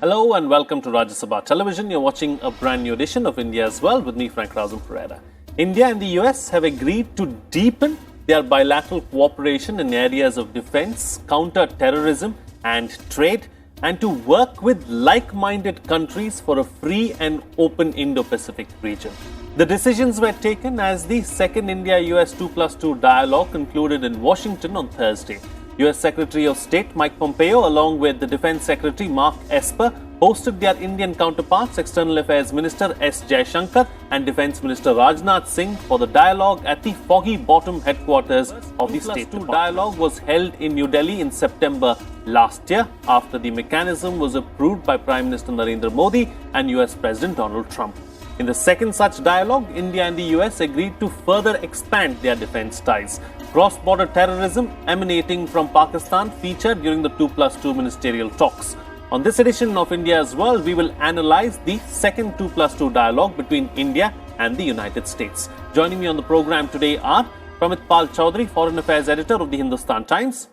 Hello and welcome to Rajya Sabha Television. You're watching a brand new edition of India's World with me, Frank Razum Pereira. India and the US have agreed to deepen their bilateral cooperation in areas of defense, counter-terrorism and trade, and to work with like-minded countries for a free and open Indo-Pacific region. The decisions were taken as the second India-US 2+2 dialogue concluded in Washington on Thursday. US Secretary of State Mike Pompeo, along with the Defense Secretary Mark Esper, hosted their Indian counterparts, External Affairs Minister S. Jaishankar and Defense Minister Rajnath Singh, for the dialogue at the Foggy Bottom headquarters of the State Department. The dialogue was held in New Delhi in September last year after the mechanism was approved by Prime Minister Narendra Modi and US President Donald Trump. In the second such dialogue, India and the US agreed to further expand their defense ties. Cross-border terrorism emanating from Pakistan featured during the 2+2 ministerial talks. On this edition of India's World, we will analyze the second 2+2 dialogue between India and the United States. Joining me on the program today are Pramit Pal Chaudhary, Foreign Affairs Editor of the Hindustan Times,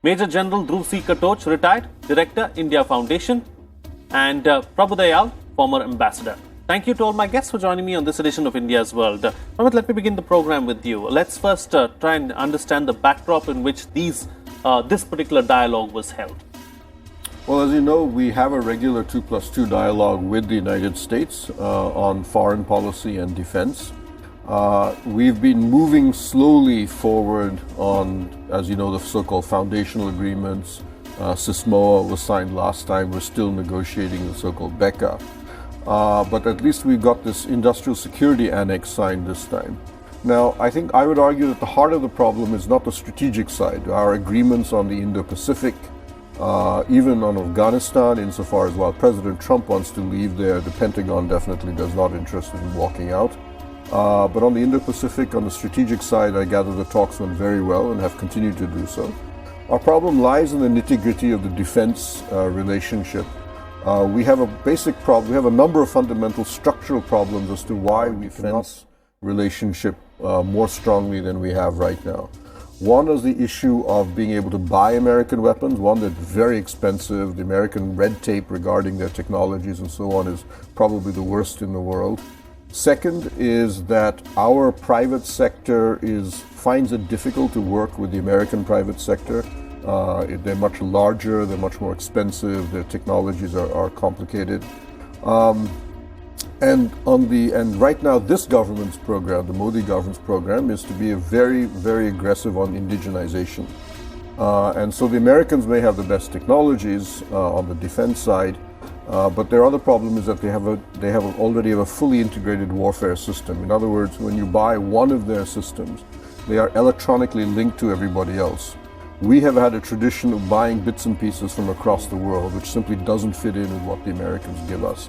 Major General Dhruv C. Katoch, retired Director, India Foundation, and Prabhu Dayal, former Ambassador. Thank you to all my guests for joining me on this edition of India's World. Pramit, let me begin the program with you. Let's first try and understand the backdrop in which this particular dialogue was held. Well, as you know, we have a regular 2+2 dialogue with the United States on foreign policy and defense. We've been moving slowly forward on, as you know, the so-called foundational agreements. SISMOA was signed last time. We're still negotiating the so-called BECA. But at least we got this industrial security annex signed this time. Now, I think I would argue that the heart of the problem is not the strategic side. Our agreements on the Indo-Pacific, even on Afghanistan, insofar as while President Trump wants to leave there, the Pentagon definitely does not interested in walking out. But on the Indo-Pacific, on the strategic side, I gather the talks went very well and have continued to do so. Our problem lies in the nitty-gritty of the defense relationship. We have a basic problem. We have a number of fundamental structural problems as to why we defense relationship more strongly than we have right now. One is the issue of being able to buy American weapons, one that's very expensive. The American red tape regarding their technologies and so on is probably the worst in the world. Second is that our private sector finds it difficult to work with the American private sector. They're much larger, they're much more expensive, their technologies are complicated. And right now this government's program, the Modi government's program, is to be very, very aggressive on indigenization. And so the Americans may have the best technologies on the defense side, but their other problem is that they already have a fully integrated warfare system. In other words, when you buy one of their systems, they are electronically linked to everybody else. We have had a tradition of buying bits and pieces from across the world, which simply doesn't fit in with what the Americans give us,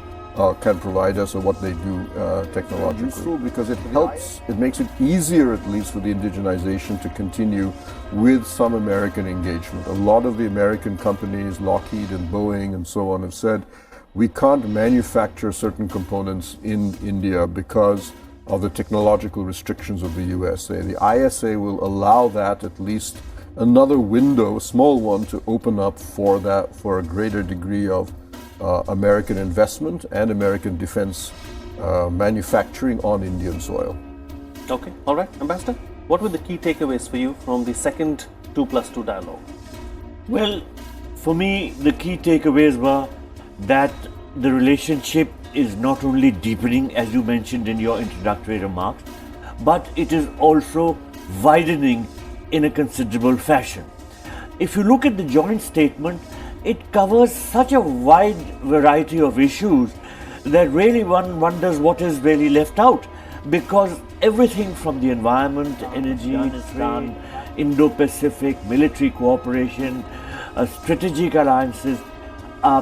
can provide us, or what they do technologically. It's useful because it helps, it makes it easier at least for the indigenization to continue with some American engagement. A lot of the American companies, Lockheed and Boeing and so on, have said, we can't manufacture certain components in India because of the technological restrictions of the USA. The ISA will allow that at least another window, a small one, to open up for a greater degree of American investment and American defense manufacturing on Indian soil. Okay, all right, Ambassador. What were the key takeaways for you from the second 2+2 dialogue? Well, for me, the key takeaways were that the relationship is not only deepening, as you mentioned in your introductory remarks, but it is also widening in a considerable fashion. If you look at the joint statement, it covers such a wide variety of issues that really one wonders what is really left out, because everything from the environment, energy, trade, Indo-Pacific, military cooperation, strategic alliances,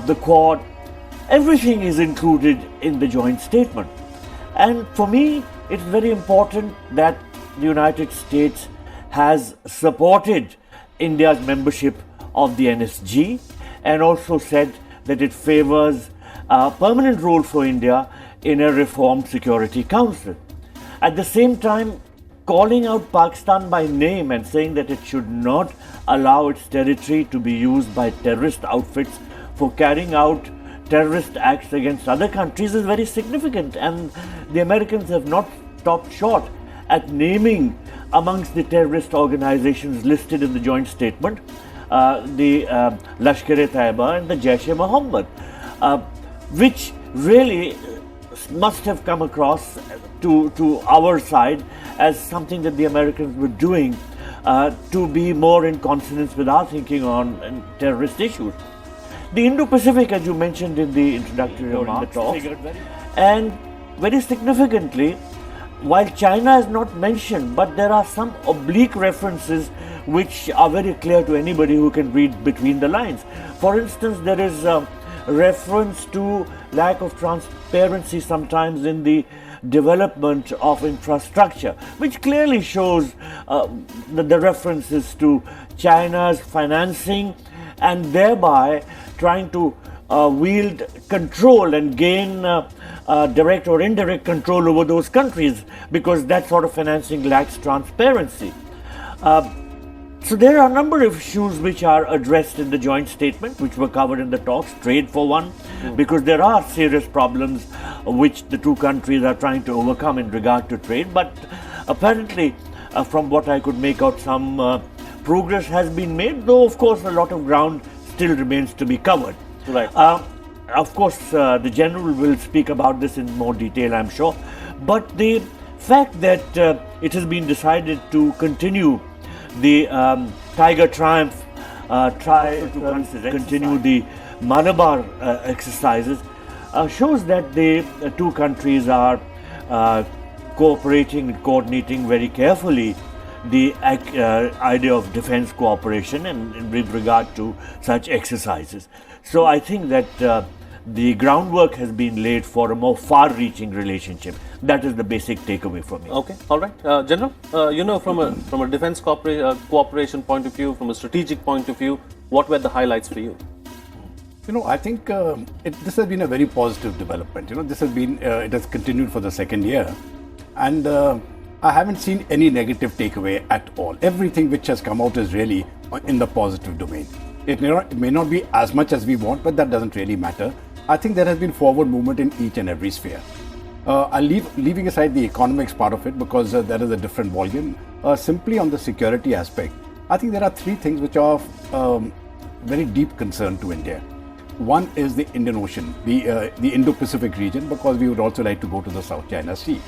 the Quad, everything is included in the joint statement. And for me, it's very important that the United States has supported India's membership of the NSG and also said that it favors a permanent role for India in a reformed Security Council. At the same time, calling out Pakistan by name and saying that it should not allow its territory to be used by terrorist outfits for carrying out terrorist acts against other countries is very significant, and the Americans have not stopped short at naming amongst the terrorist organizations listed in the joint statement the Lashkar-e-Taiba and the Jaish-e-Mohammed, which really must have come across to our side as something that the Americans were doing to be more in consonance with our thinking on terrorist issues. The Indo-Pacific, as you mentioned in the introductory remarks, and very significantly, while China is not mentioned, but there are some oblique references which are very clear to anybody who can read between the lines. For instance, there is a reference to lack of transparency sometimes in the development of infrastructure, which clearly shows the references to China's financing and thereby trying to wield control and gain direct or indirect control over those countries, because that sort of financing lacks transparency. So there are a number of issues which are addressed in the joint statement, which were covered in the talks. Trade, for one, because there are serious problems which the two countries are trying to overcome in regard to trade. But apparently, from what I could make out, some progress has been made, though of course a lot of ground still remains to be covered. Right. Of course, the General will speak about this in more detail, I'm sure. But the fact that it has been decided to continue the Tiger Triumph, continue the Malabar exercises, shows that the two countries are cooperating and coordinating very carefully the idea of defense cooperation and with regard to such exercises. So I think that the groundwork has been laid for a more far-reaching relationship. That is the basic takeaway from me. Okay, all right. General, from a defense cooperation point of view, from a strategic point of view, what were the highlights for you? I think this has been a very positive development. This has been, it has continued for the second year. And I haven't seen any negative takeaway at all. Everything which has come out is really in the positive domain. It may not be as much as we want, but that doesn't really matter. I think there has been forward movement in each and every sphere. Leaving aside the economics part of it, because that is a different volume, simply on the security aspect, I think there are three things which are of very deep concern to India. One is the Indian Ocean, the Indo-Pacific region, because we would also like to go to the South China Sea.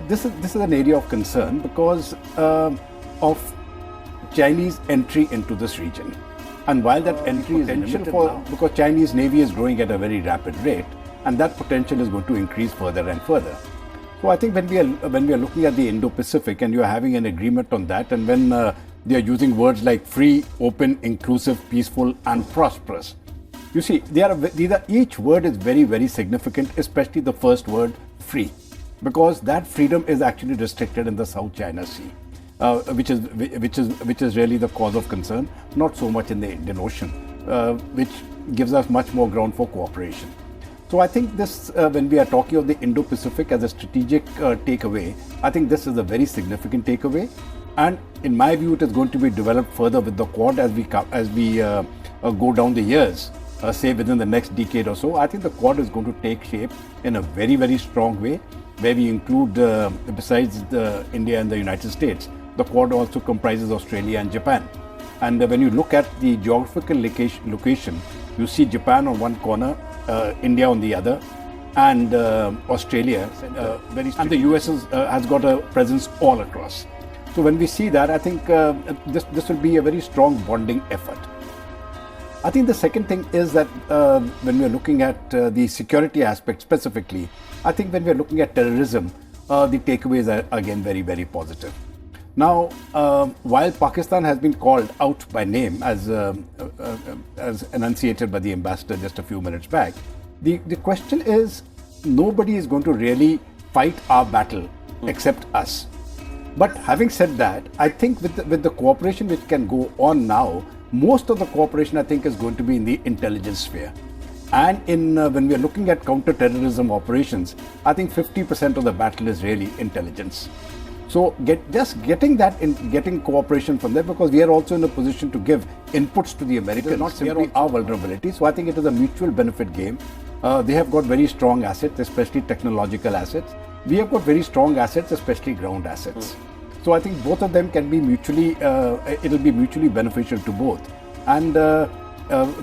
This is an area of concern because of Chinese entry into this region. And while that entry is limited because Chinese Navy is growing at a very rapid rate, and that potential is going to increase further and further. So I think when we are looking at the Indo-Pacific and you are having an agreement on that, and when they are using words like free, open, inclusive, peaceful, and prosperous, you see, each word is very, very significant, especially the first word, free, because that freedom is actually restricted in the South China Sea. Which is really the cause of concern, not so much in the Indian Ocean, which gives us much more ground for cooperation. So I think this, when we are talking of the Indo-Pacific as a strategic takeaway, I think this is a very significant takeaway, and in my view, it is going to be developed further with the Quad as we go down the years, say within the next decade or so. I think the Quad is going to take shape in a very, very strong way, where we include, besides India and the United States, the Quad also comprises Australia and Japan. And when you look at the geographical location, you see Japan on one corner, India on the other, and Australia, and the US has got a presence all across. So when we see that, I think this will be a very strong bonding effort. I think the second thing is that when we are looking at the security aspect specifically, I think when we are looking at terrorism, the takeaways are again very, very positive. Now, while Pakistan has been called out by name as enunciated by the ambassador just a few minutes back, the question is, nobody is going to really fight our battle except us. But having said that, I think with the cooperation which can go on now, most of the cooperation I think is going to be in the intelligence sphere. And when we are looking at counter-terrorism operations, I think 50% of the battle is really intelligence. So getting cooperation from them, because we are also in a position to give inputs to the Americans. Not simply our vulnerability. So I think it is a mutual benefit game. They have got very strong assets, especially technological assets. We have got very strong assets, especially ground assets. So I think both of them can be it'll be mutually beneficial to both. And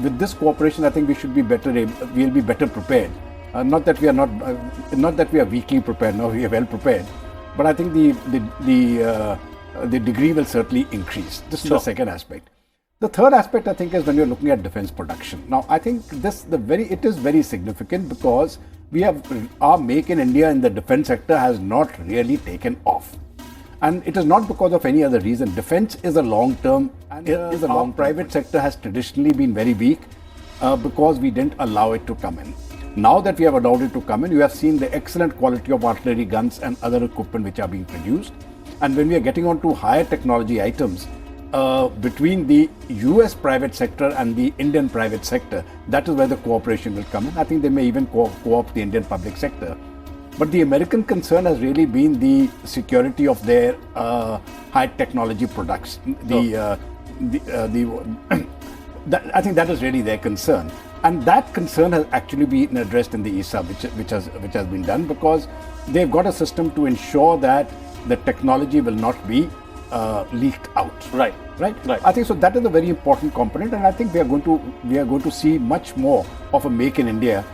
with this cooperation, I think we should be we'll be better prepared. Not that we are weakly prepared. No, we are well prepared. But I think the degree will certainly increase. This is the second aspect. The third aspect, I think, is when you're looking at defense production. Now, I think it is very significant because our make in India in the defense sector has not really taken off. And it is not because of any other reason. Defense is a long-term, and our private sector has traditionally been very weak because we didn't allow it to come in. Now that we have allowed it to come in, you have seen the excellent quality of artillery guns and other equipment which are being produced. And when we are getting on to higher technology items, between the US private sector and the Indian private sector, that is where the cooperation will come in. I think they may even co-opt the Indian public sector. But the American concern has really been the security of their high technology products. I think that is really their concern. And that concern has actually been addressed in the ESA, which has been done, because they've got a system to ensure that the technology will not be leaked out. Right. I think so. That is a very important component, and I think we are going to see much more of a make in India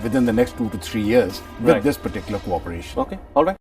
within the next 2 to 3 years with this particular cooperation. Okay. All right.